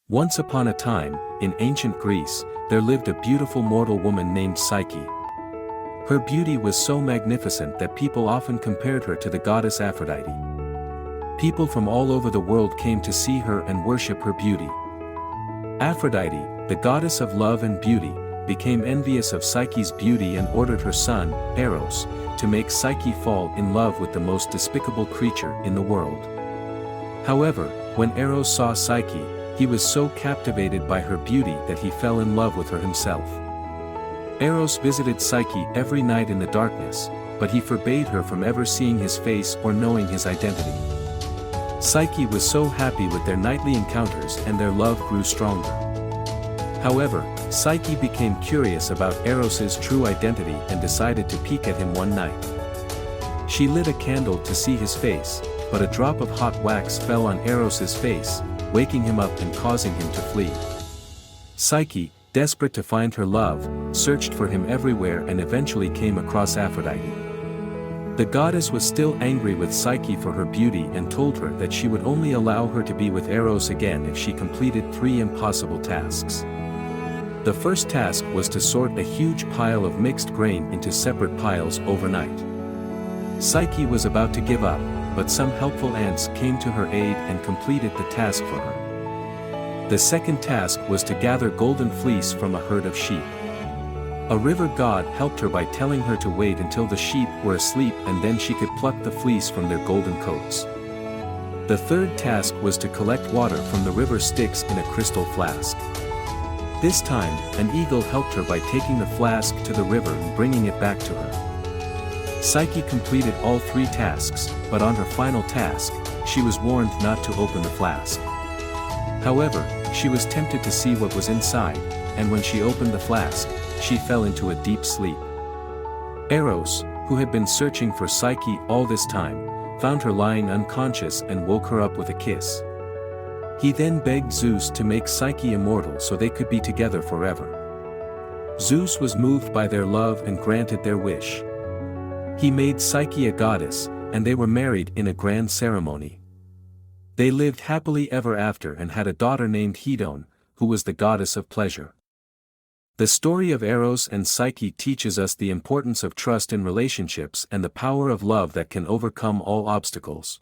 Once upon a time, in ancient Greece, there lived a beautiful mortal woman named Psyche. Her beauty was so magnificent that people often compared her to the goddess Aphrodite. People from all over the world came to see her and worship her beauty. Aphrodite, the goddess of love and beauty, became envious of Psyche's beauty and ordered her son, Eros, to make Psyche fall in love with the most despicable creature in the world. However, when Eros saw Psyche, he was so captivated by her beauty that he fell in love with her himself. Eros visited Psyche every night in the darkness, but he forbade her from ever seeing his face or knowing his identity. Psyche was so happy with their nightly encounters and their love grew stronger. However, Psyche became curious about Eros's true identity and decided to peek at him one night. She lit a candle to see his face, but a drop of hot wax fell on Eros's face, waking him up and causing him to flee. Psyche, desperate to find her love, searched for him everywhere and eventually came across Aphrodite. The goddess was still angry with Psyche for her beauty and told her that she would only allow her to be with Eros again if she completed 3 impossible tasks. The first task was to sort a huge pile of mixed grain into separate piles overnight. Psyche was about to give up, but some helpful ants came to her aid and completed the task for her. The second task was to gather golden fleece from a herd of sheep. A river god helped her by telling her to wait until the sheep were asleep and then she could pluck the fleece from their golden coats. The third task was to collect water from the river Styx in a crystal flask. This time, an eagle helped her by taking the flask to the river and bringing it back to her. Psyche completed all 3 tasks, but on her final task, she was warned not to open the flask. However, she was tempted to see what was inside, and when she opened the flask, she fell into a deep sleep. Eros, who had been searching for Psyche all this time, found her lying unconscious and woke her up with a kiss. He then begged Zeus to make Psyche immortal so they could be together forever. Zeus was moved by their love and granted their wish. He made Psyche a goddess, and they were married in a grand ceremony. They lived happily ever after and had a daughter named Hedone, who was the goddess of pleasure. The story of Eros and Psyche teaches us the importance of trust in relationships and the power of love that can overcome all obstacles.